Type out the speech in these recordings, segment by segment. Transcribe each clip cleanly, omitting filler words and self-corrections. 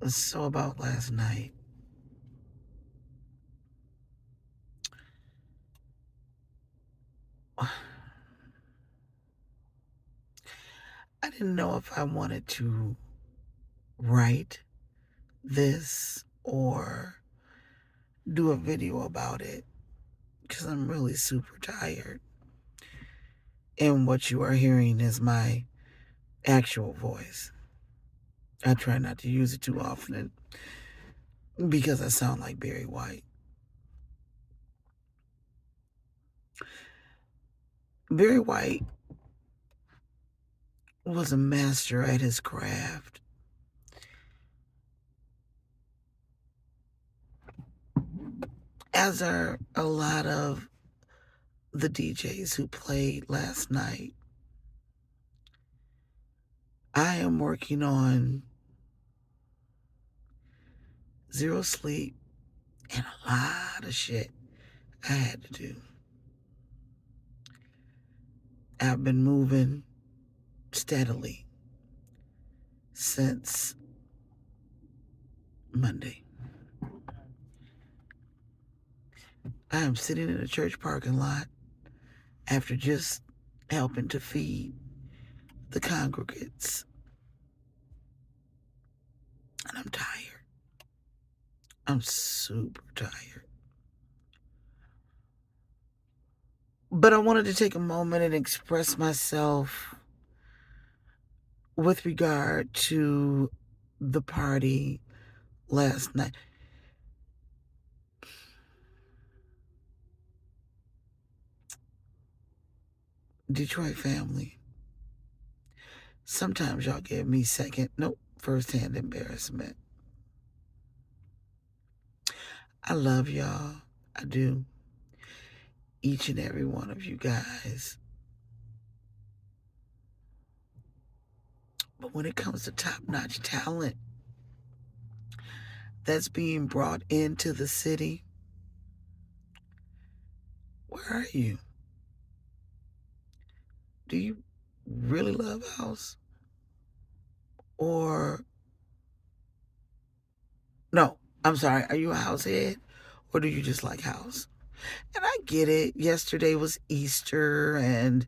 So about last night, I didn't know if I wanted to write this or do a video about it because I'm really super tired. And what you are hearing is my actual voice. I try not to use it too often because I sound like Barry White. Barry White was a master at his craft. As are a lot of the DJs who played last night. I am working on zero sleep and a lot of shit I had to do. I've been moving steadily since Monday. I am sitting in a church parking lot after just helping to feed the congregants. And I'm tired. I'm super tired. But I wanted to take a moment and express myself with regard to the party last night. Detroit family, sometimes y'all give me first-hand embarrassment. I love y'all. I do. Each and every one of you guys. But when it comes to top-notch talent that's being brought into the city, where are you? Do you really love house? Or, no, I'm sorry, are you a house head? Or do you just like house? And I get it. Yesterday was Easter and,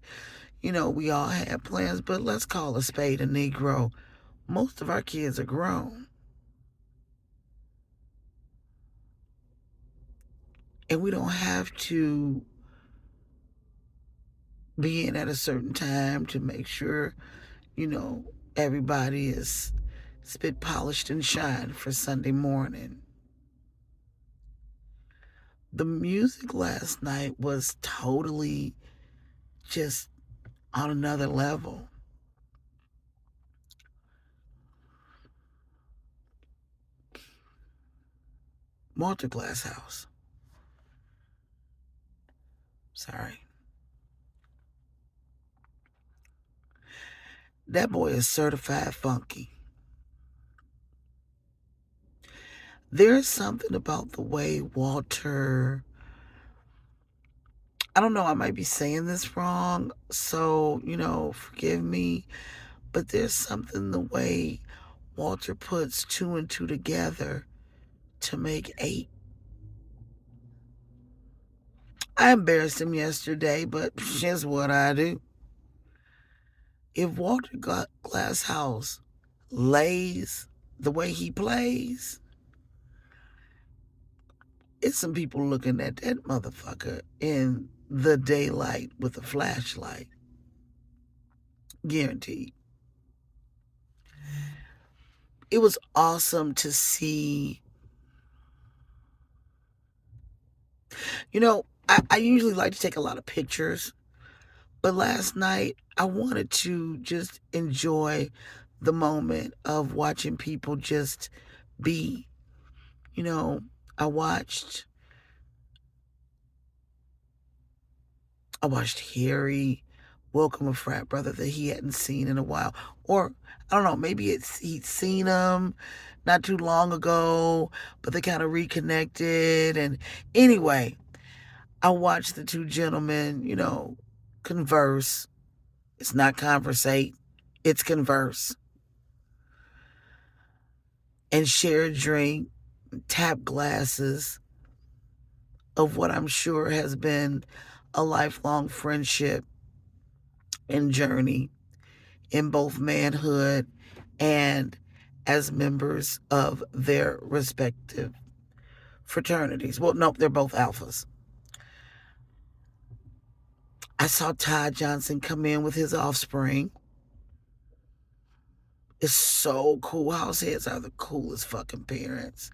we all had plans, but let's call a spade a Negro. Most of our kids are grown. And we don't have to be in at a certain time to make sure, everybody is spit polished and shine for Sunday morning. The music last night was totally just on another level. Walter Glasshouse. Sorry. That boy is certified funky. There's something about the way Walter, I don't know, I might be saying this wrong, so, forgive me, but there's something the way Walter puts two and two together to make eight. I embarrassed him yesterday, but here's what I do. If Walter Glasshouse lays the way he plays, it's some people looking at that motherfucker in the daylight with a flashlight. Guaranteed. It was awesome to see. I usually like to take a lot of pictures, but last night I wanted to just enjoy the moment of watching people just be. I watched Harry welcome a frat brother that he hadn't seen in a while. Or, I don't know, maybe he'd seen him not too long ago, but they kind of reconnected. And anyway, I watched the two gentlemen, converse. It's not conversate, it's converse. and share a drink, tap glasses of what I'm sure has been a lifelong friendship and journey in both manhood and as members of their respective fraternities. Well, nope, they're both alphas. I saw Todd Johnson come in with his offspring. It's so cool. Househeads are the coolest fucking parents.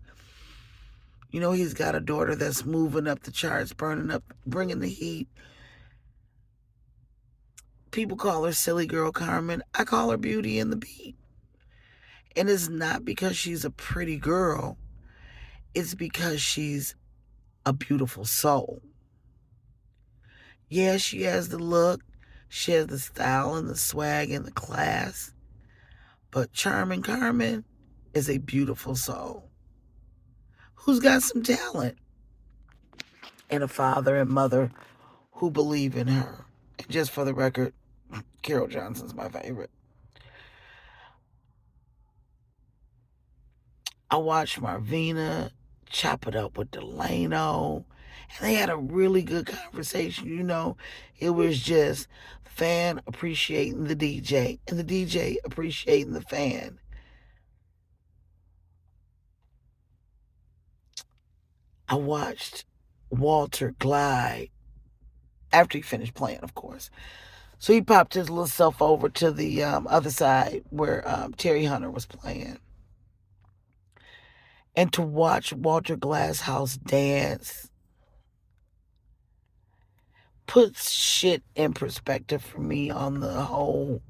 You know, he's got a daughter that's moving up the charts, burning up, bringing the heat. People call her Silly Girl Carmen. I call her Beauty and the Beat. And it's not because she's a pretty girl, it's because she's a beautiful soul. Yeah, she has the look, she has the style and the swag and the class, but Charming Carmen is a beautiful soul who's got some talent and a father and mother who believe in her. And just for the record, Carol Johnson's my favorite. I watched Marvina chop it up with Delano, and they had a really good conversation. You know, it was just fan appreciating the DJ and the DJ appreciating the fan. I watched Walter glide after he finished playing, of course. So he popped his little self over to the other side where Terry Hunter was playing. And to watch Walter Glasshouse dance puts shit in perspective for me on the whole.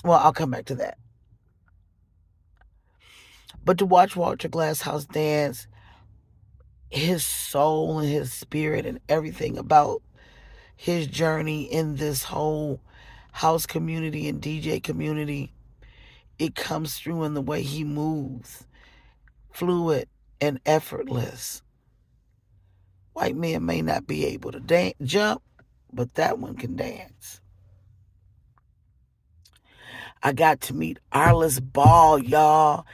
Well, I'll come back to that. But to watch Walter Glasshouse dance, his soul and his spirit and everything about his journey in this whole house community and DJ community, it comes through in the way he moves, fluid and effortless. White men may not be able to jump, but that one can dance. I got to meet Arliss Ball, y'all.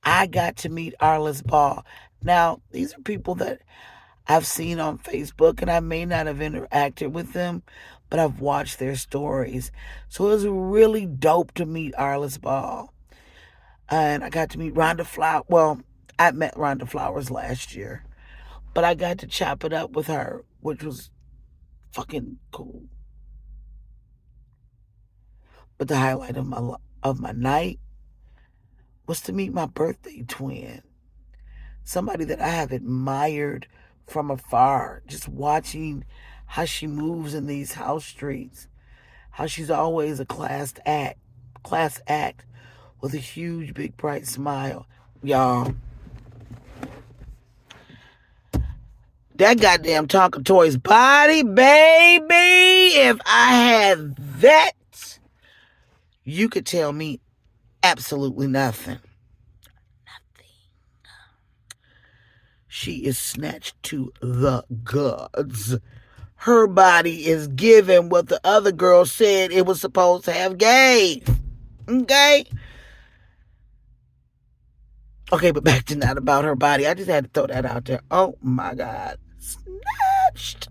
I got to meet Arliss Ball. Now, these are people that I've seen on Facebook, and I may not have interacted with them, but I've watched their stories. So it was really dope to meet Arliss Ball. And I got to meet Rhonda Flowers. Well, I met Rhonda Flowers last year, but I got to chop it up with her, which was fucking cool. But the highlight of my night was to meet my birthday twin, somebody that I have admired from afar, just watching how she moves in these house streets, how she's always a class act with a huge, big, bright smile. Y'all, that goddamn Tonka Toys body, baby, if I had that, you could tell me absolutely nothing. She is snatched to the gods. Her body is giving what the other girl said it was supposed to have gave. Okay? Okay, but back to not about her body. I just had to throw that out there. Oh my God. Snatched.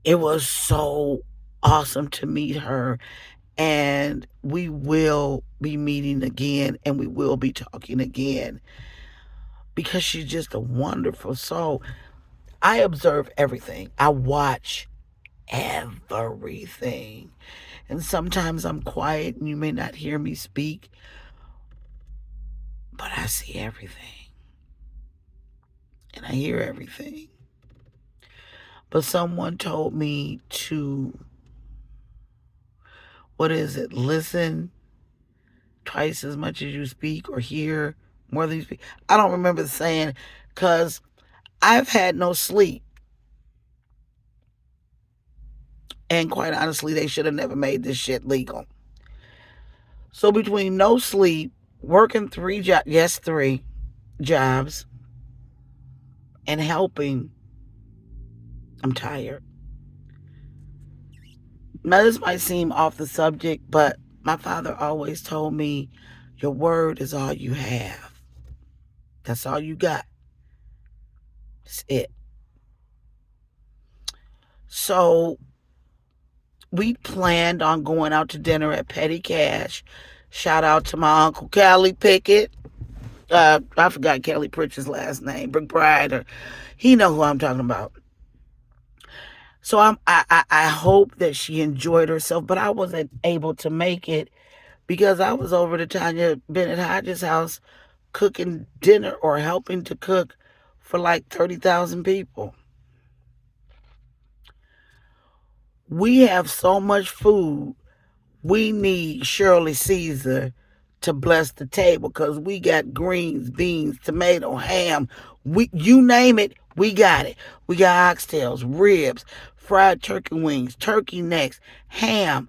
It was so awesome to meet her. And we will be meeting again and we will be talking again because she's just a wonderful soul. I observe everything. I watch everything. And sometimes I'm quiet and you may not hear me speak, but I see everything. And I hear everything. But someone told me to, listen twice as much as you speak or hear more than you speak. I don't remember the saying because I've had no sleep. And quite honestly, they should have never made this shit legal. So between no sleep, working three jobs, and helping, I'm tired. Now, this might seem off the subject, but my father always told me Your word is all you have. That's all you got. That's it. So we planned on going out to dinner at Petty Cash. Shout out to my Uncle Callie Pickett. I forgot Kelly Pritchard's last name, McBride, or he know who I'm talking about. So I hope that she enjoyed herself, but I wasn't able to make it because I was over to Tanya Bennett Hodges' house cooking dinner or helping to cook for like 30,000 people. We have so much food. We need Shirley Caesar to bless the table because we got greens, beans, tomato, ham. You name it, we got it. We got oxtails, ribs, fried turkey wings, turkey necks, ham,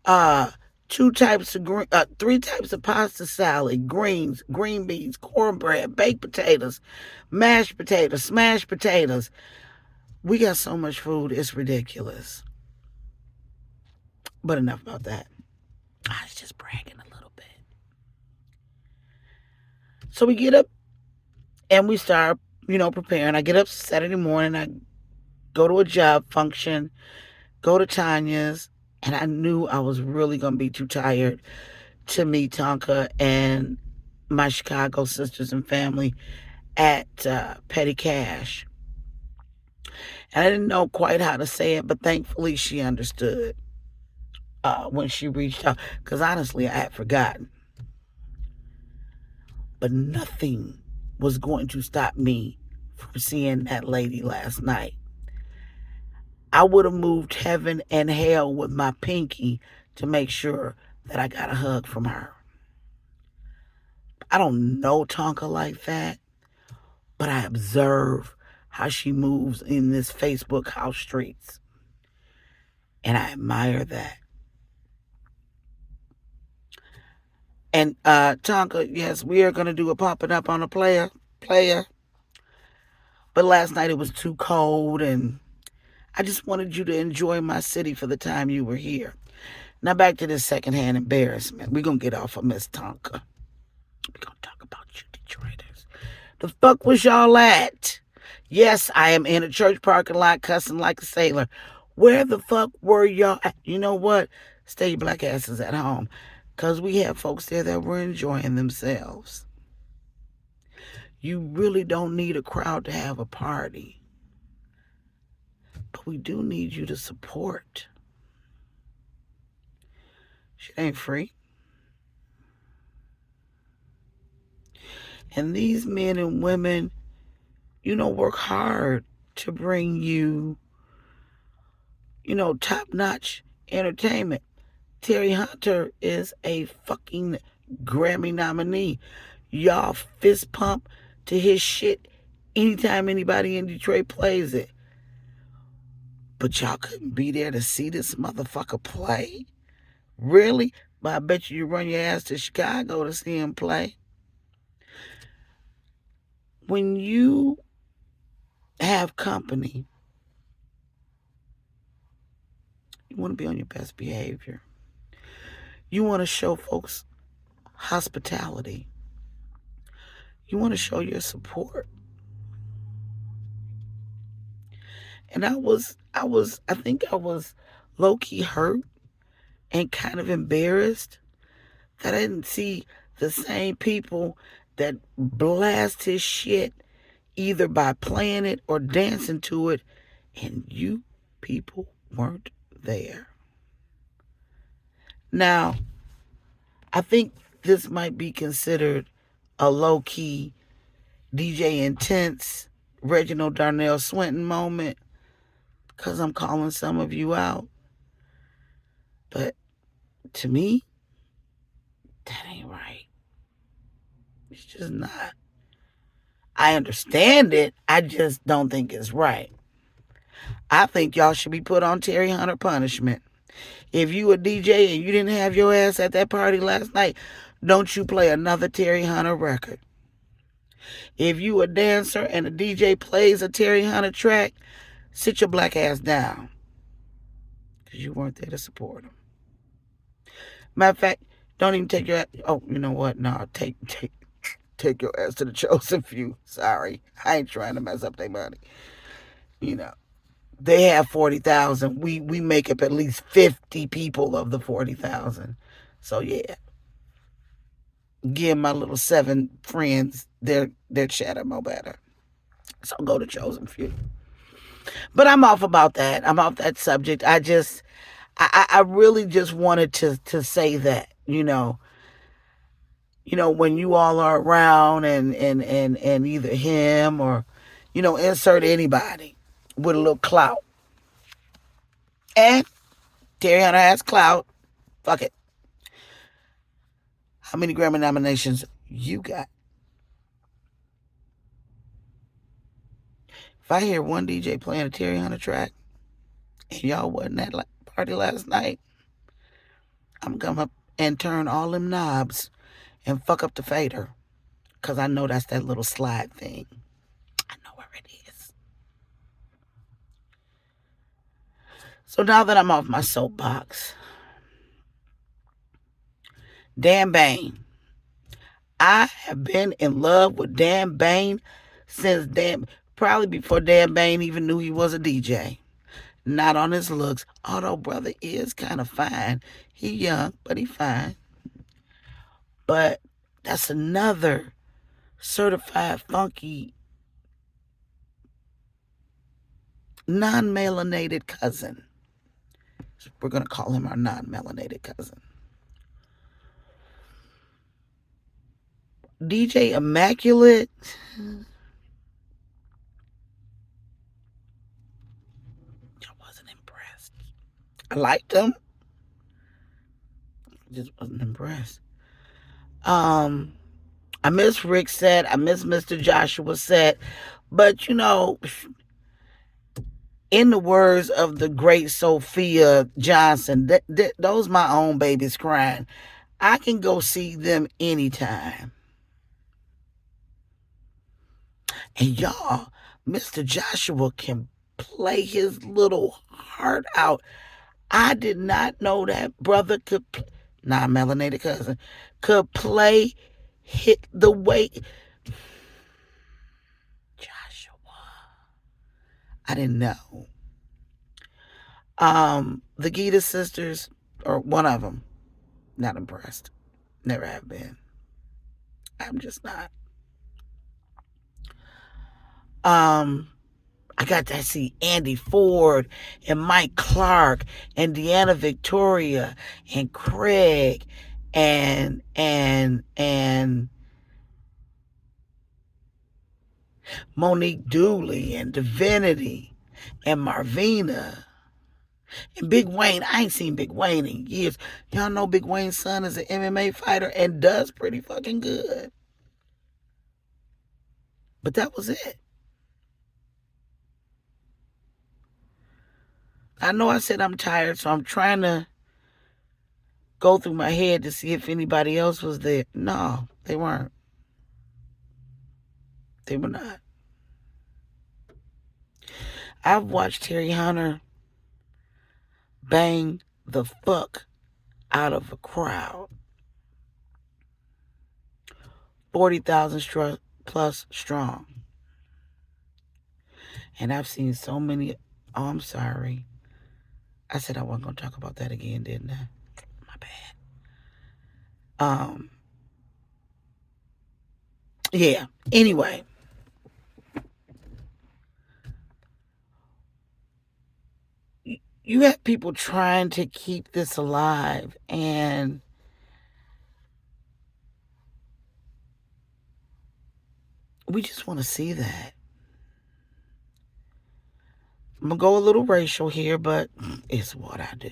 uh, three types of pasta salad, greens, green beans, cornbread, baked potatoes, mashed potatoes, smashed potatoes. We got so much food, it's ridiculous. But enough about that. I was just bragging a little bit. So we get up and we start, preparing. I get up Saturday morning. I go to a job function, go to Tanya's, and I knew I was really going to be too tired to meet Tonka and my Chicago sisters and family at Petty Cash. And I didn't know quite how to say it, but thankfully she understood when she reached out. Because honestly, I had forgotten. But nothing was going to stop me from seeing that lady last night. I would have moved heaven and hell with my pinky to make sure that I got a hug from her. I don't know Tonka like that, but I observe how she moves in this Facebook house streets. And I admire that. And Tonka, yes, we are going to do a popping up on a player. But last night it was too cold, and I just wanted you to enjoy my city for the time you were here. Now back to this secondhand embarrassment. We're going to get off of Miss Tonka. We're going to talk about you Detroiters. The fuck was y'all at? Yes, I am in a church parking lot cussing like a sailor. Where the fuck were y'all at? You know what? Stay your black asses at home. Because we have folks there that were enjoying themselves. You really don't need a crowd to have a party. But we do need you to support. Shit ain't free. And these men and women, work hard to bring you, top-notch entertainment. Terry Hunter is a fucking Grammy nominee. Y'all fist pump to his shit anytime anybody in Detroit plays it. But y'all couldn't be there to see this motherfucker play? Really? But I bet you run your ass to Chicago to see him play. When you have company, you want to be on your best behavior. You want to show folks hospitality. You want to show your support. And I think I was low-key hurt and kind of embarrassed that I didn't see the same people that blast his shit either by playing it or dancing to it, and you people weren't there. Now, I think this might be considered a low-key DJ Intense, Reginald Darnell Swinton moment, because I'm calling some of you out. But to me, that ain't right. It's just not. I understand it. I just don't think it's right. I think y'all should be put on Terry Hunter punishment. If you a DJ and you didn't have your ass at that party last night, don't you play another Terry Hunter record. If you a dancer and a DJ plays a Terry Hunter track, sit your black ass down. Because you weren't there to support him. Matter of fact, Don't even take your, oh, you know what? No, take your ass to the chosen few. Sorry. I ain't trying to mess up their money. You know. They have 40,000. We make up at least 50 people of the 40,000. So yeah. Give my little 7 friends their chatter mo better. So go to chosen few. But I'm off about that. I'm off that subject. I really just wanted to say that, when you all are around and either him or, insert anybody with a little clout. And Terry Hunter has clout. Fuck it. How many Grammy nominations you got? If I hear one DJ playing a Terry Hunter track and y'all wasn't at the party last night, I'm gonna come up and turn all them knobs and fuck up the fader. Because I know that's that little slide thing. I know where it is. So now that I'm off my soapbox, Dan Bain. I have been in love with Dan Bain since probably before Dan Bain even knew he was a DJ. Not on his looks, although brother is kind of fine. He young, but he fine. But that's another certified funky non-melanated cousin. We're going to call him our non-melanated cousin. DJ Immaculate. I wasn't impressed. I liked him. Just wasn't impressed. I miss Rick's set. I miss Mr. Joshua's set. But, in the words of the great Sophia Johnson, those my own babies crying. I can go see them anytime. And y'all, Mr. Joshua can play his little heart out. I did not know that brother could, non-melanated cousin, could play hit the way. Joshua. I didn't know. The Gita sisters, or one of them, not impressed. Never have been. I'm just not. I got to see Andy Ford and Mike Clark and Deanna Victoria and Craig and Monique Dooley and Divinity and Marvina and Big Wayne. I ain't seen Big Wayne in years. Y'all know Big Wayne's son is an MMA fighter and does pretty fucking good. But that was it. I know I said I'm tired, so I'm trying to go through my head to see if anybody else was there. No, they weren't. They were not. I've watched Terry Hunter bang the fuck out of a crowd. 40,000 plus strong. And I've seen so many. Oh, I'm sorry. I said I wasn't going to talk about that again, didn't I? My bad. Yeah. Anyway. You have people trying to keep this alive, and we just want to see that. I'm going to go a little racial here, but it's what I do.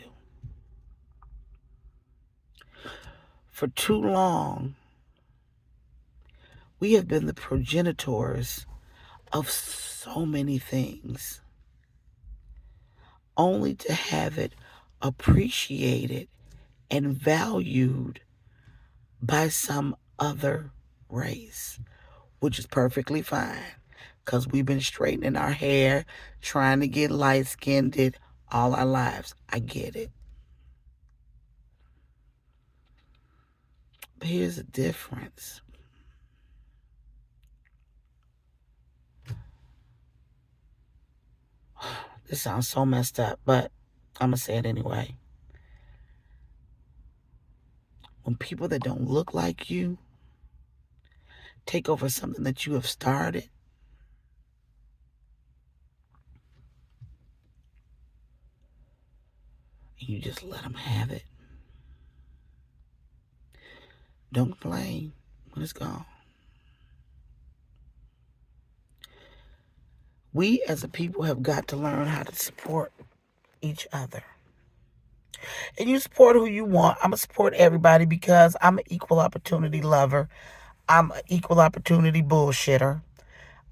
For too long, we have been the progenitors of so many things, only to have it appreciated and valued by some other race, which is perfectly fine, because we've been straightening our hair, trying to get light-skinned all our lives. I get it. here's the difference. This sounds so messed up, but I'm going to say it anyway. When people that don't look like you take over something that you have started, you just let them have it. Don't complain when it's gone. We as a people have got to learn how to support each other. And you support who you want. I'm going to support everybody because I'm an equal opportunity lover. I'm an equal opportunity bullshitter.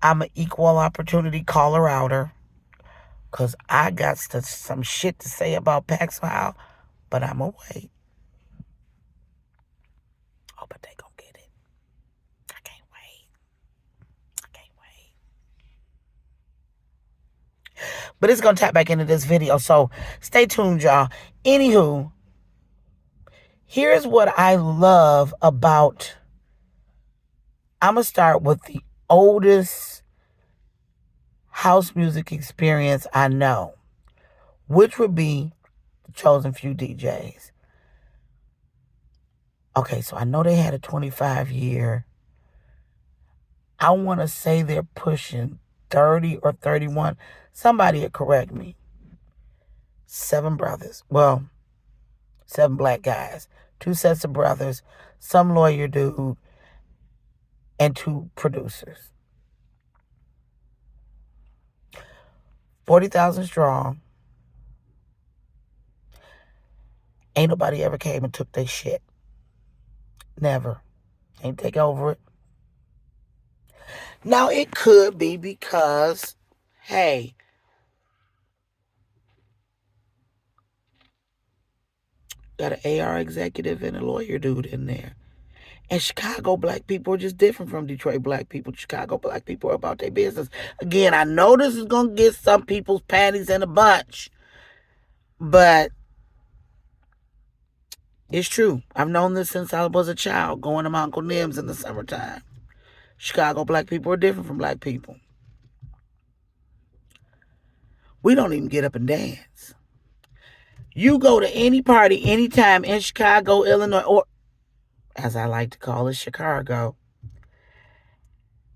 I'm an equal opportunity caller outer. Because I got some shit to say about Paxfile, but I'm going to wait. Oh, but they going to get it. I can't wait. But it's going to tap back into this video, so stay tuned, y'all. Anywho, here's what I love about... I'm going to start with the oldest house music experience I know, which would be the Chosen Few DJs. Okay, so I know they had a 25-year. I want to say they're pushing 30 or 31. Somebody would correct me. 7 brothers. Well, 7 black guys. 2 sets of brothers. Some lawyer dude. And 2 producers. 40,000 strong. Ain't nobody ever came and took their shit. Never. Ain't take over it. Now, it could be because, hey, got an AR executive and a lawyer dude in there. And Chicago black people are just different from Detroit black people. Chicago black people are about their business. Again, I know this is going to get some people's panties in a bunch. But it's true. I've known this since I was a child, going to my Uncle Nim's in the summertime. Chicago black people are different from black people. We don't even get up and dance. You go to any party anytime in Chicago, Illinois, or as I like to call it, Chicago,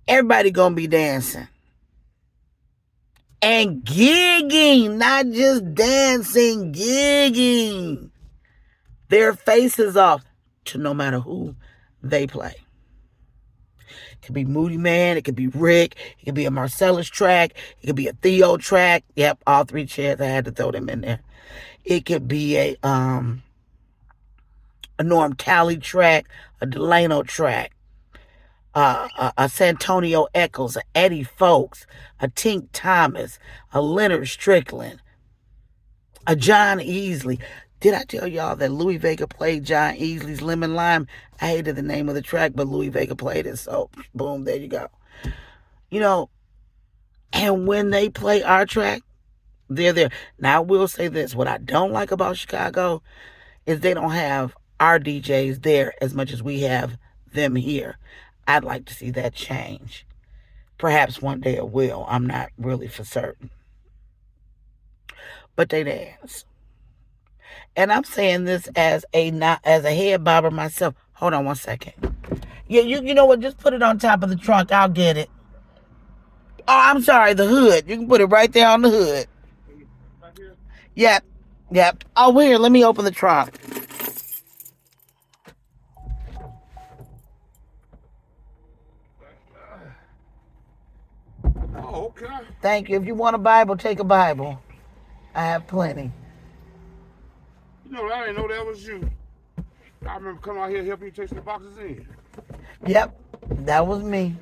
everybody gonna be dancing. And gigging, not just dancing, gigging. Their faces off to no matter who they play. It could be Moody Man, it could be Rick, it could be a Marcellus track, it could be a Theo track. Yep, all 3 chairs, I had to throw them in there. It could be a Norm Talley track, a Delano track, a Santonio Eccles, a Eddie Folks, a Tink Thomas, a Leonard Strickland, a John Easley. Did I tell y'all that Louis Vega played John Easley's Lemon Lime? I hated the name of the track, but Louis Vega played it, so boom, there you go. You know, and when they play our track, they're there. Now, I will say this. What I don't like about Chicago is they don't have our DJs there as much as we have them here. I'd like to see that change. Perhaps one day it will. I'm not really for certain. But they dance. And I'm saying this as a head bobber myself. Hold on one second. Yeah, you know what? Just put it on top of the trunk. I'll get it. Oh, I'm sorry, the hood. You can put it right there on the hood. Right here? Yep. Oh, here, let me open the trunk. Oh, okay. Thank you. If you want a Bible, take a Bible. I have plenty. You know, I didn't know that was you. I remember coming out here helping you take some boxes in. Yep, that was me.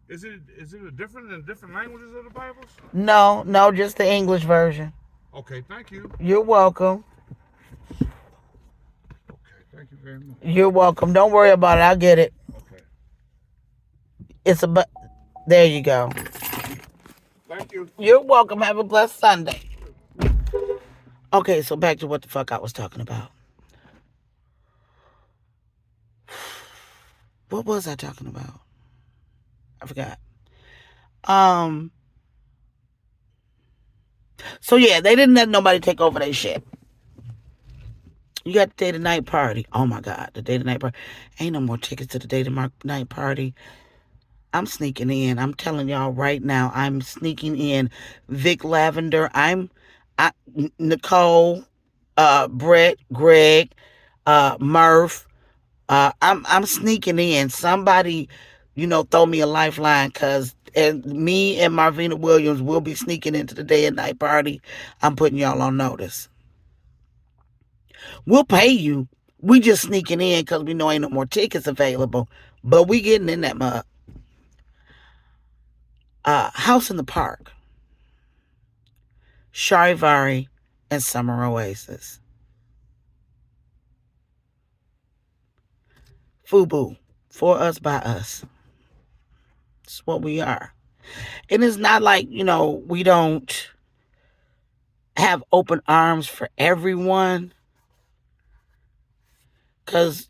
Is it different in different languages of the Bibles? No, just the English version. Okay, thank you. You're welcome. Okay, thank you very much. You're welcome. Don't worry about it. I'll get it. Okay. There you go. Thank you. You're welcome. Have a blessed Sunday. Okay, so back to what the fuck I was talking about. What was I talking about? I forgot. Um. So yeah, they didn't let nobody take over their shit. You got the day to night party. Oh my God, the day to night party. Ain't no more tickets to the day to night party. I'm sneaking in. I'm telling y'all right now, I'm sneaking in. Vic Lavender. Nicole, Brett, Greg, Murph. I'm sneaking in. Somebody, throw me a lifeline, cause me and Marvina Williams will be sneaking into the day and night party. I'm putting y'all on notice. We'll pay you. We just sneaking in because we know ain't no more tickets available. But we getting in that mug. House in the Park, Charivari, and Summer Oasis. FUBU, for us by us. It's what we are. And it's not like, we don't have open arms for everyone. Because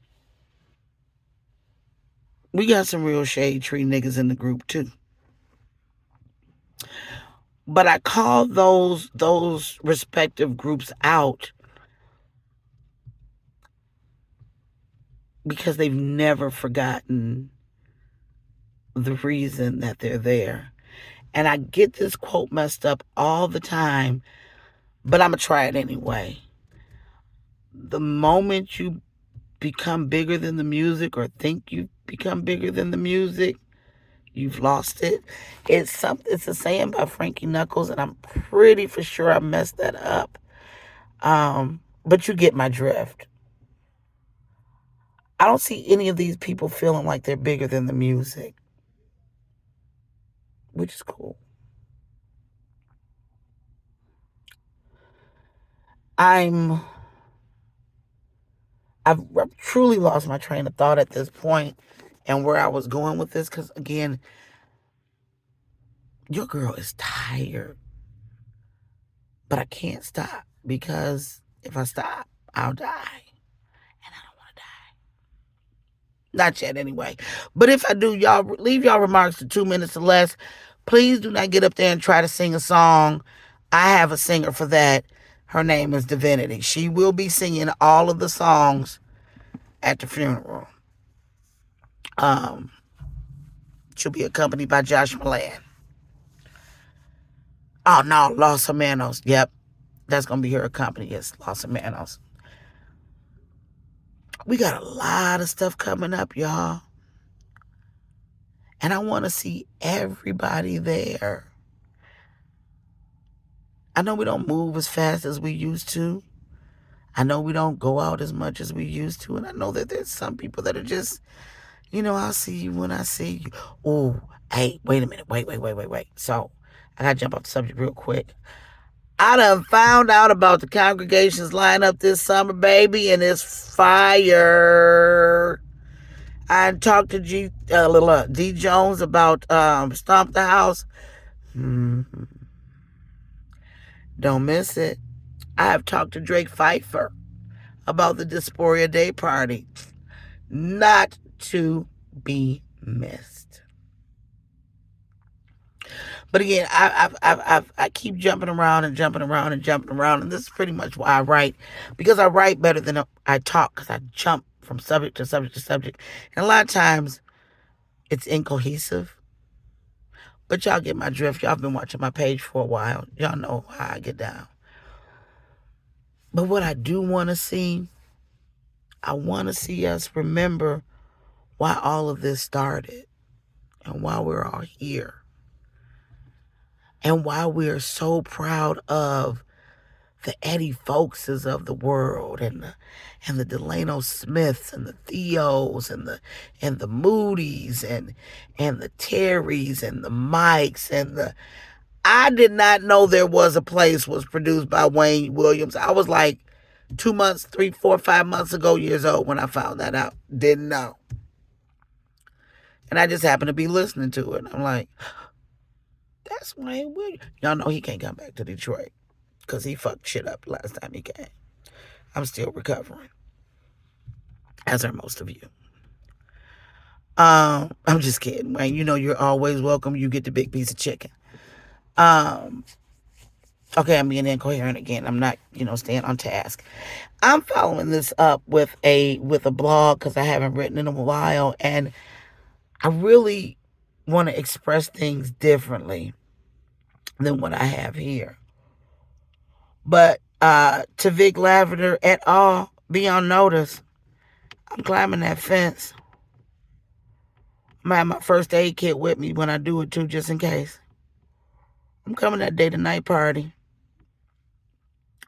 we got some real shade tree niggas in the group too. But I call those respective groups out because they've never forgotten the reason that they're there. And I get this quote messed up all the time, but I'm going to try it anyway. The moment you become bigger than the music or think you've become bigger than the music, you've lost it. It's a saying by Frankie Knuckles, and I'm pretty for sure I messed that up. But you get my drift. I don't see any of these people feeling like they're bigger than the music, which is cool. I've truly lost my train of thought at this point and where I was going with this, because again, your girl is tired. But I can't stop, because if I stop, I'll die. And I don't want to die. Not yet anyway. But if I do, y'all leave y'all remarks to 2 minutes or less. Please do not get up there and try to sing a song. I have a singer for that. Her name is Divinity. She will be singing all of the songs at the funeral. She'll be accompanied by Josh Milan. Oh no, Los Hermanos. Yep. That's going to be her accompany. Yes, Los Hermanos. We got a lot of stuff coming up, y'all. And I want to see everybody there. I know we don't move as fast as we used to. I know we don't go out as much as we used to. And I know that there's some people that are just, I'll see you when I see you. Oh, hey, wait a minute. Wait. So I got to jump off the subject real quick. I done found out about the congregations lineup this summer, baby, and it's fire. I talked to D Jones about Stomp the House. Don't miss it. I have talked to Drake Pfeiffer about the Dysphoria Day Party. Not to be missed. But again, I keep jumping around, and this is pretty much why I write, because I write better than I talk, because I jump from subject to subject to subject, and a lot of times it's incohesive. But y'all get my drift. Y'all been watching my page for a while. Y'all know how I get down. But what I do want to see, I want to see us remember why all of this started, and why we're all here, and why we're so proud of the Eddie Folkeses of the world, and the Delano Smiths, and the Theos, and the Moody's, and the Terrys, and the Mikes, and I did not know there was a place was produced by Wayne Williams. I was like 2 months, 3, 4, 5 months ago, years old, when I found that out. Didn't know. And I just happened to be listening to it. I'm like, that's Wayne Williams. Y'all know he can't come back to Detroit, because he fucked shit up last time he came. I'm still recovering, as are most of you. I'm just kidding, Wayne. You know you're always welcome. You get the big piece of chicken. Um, okay, I'm being incoherent again. I'm not, staying on task. I'm following this up with a blog because I haven't written in a while, and I really want to express things differently than what I have here. But to Vic Lavender et al., be on notice. I'm climbing that fence. I'm gonna have my first aid kit with me when I do it too, just in case. I'm coming that day to night party.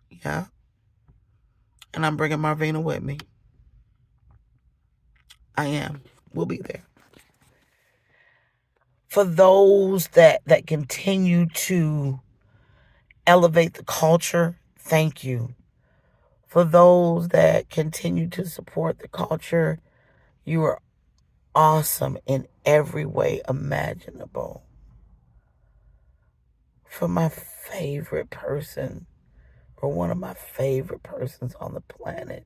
Yeah. And I'm bringing Marvina with me. I am. We'll be there. For those that continue to elevate the culture, thank you. For those that continue to support the culture, you are awesome in every way imaginable. For my favorite person, or one of my favorite persons on the planet,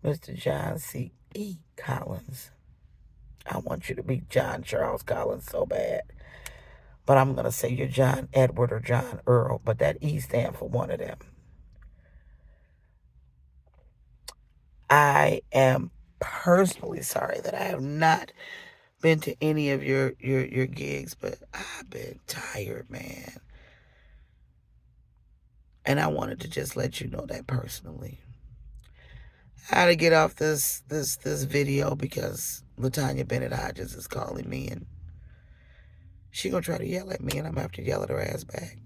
Mr. John C. E. Collins. I want you to be John Charles Collins so bad. But I'm going to say you're John Edward or John Earl, but that E stand for one of them. I am personally sorry that I have not been to any of your gigs, but I've been tired, man. And I wanted to just let you know that personally. I had to get off this video because LaTanya Bennett Hodges is calling me, and she gonna try to yell at me, and I'm gonna have to yell at her ass back.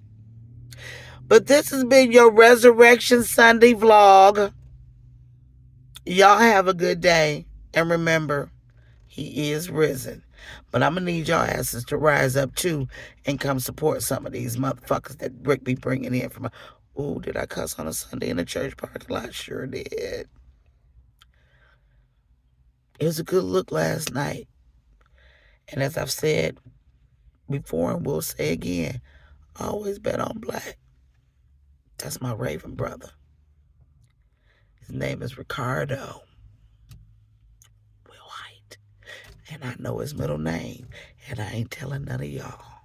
But this has been your Resurrection Sunday vlog. Y'all have a good day. And remember, he is risen. But I'm going to need y'all asses to rise up too and come support some of these motherfuckers that Rick be bringing in from. Ooh, did I cuss on a Sunday in a church parking lot? Sure did. It was a good look last night. And as I've said before and will say again, always bet on black. That's my Raven brother. His name is Ricardo Will White. And I know his middle name. And I ain't telling none of y'all.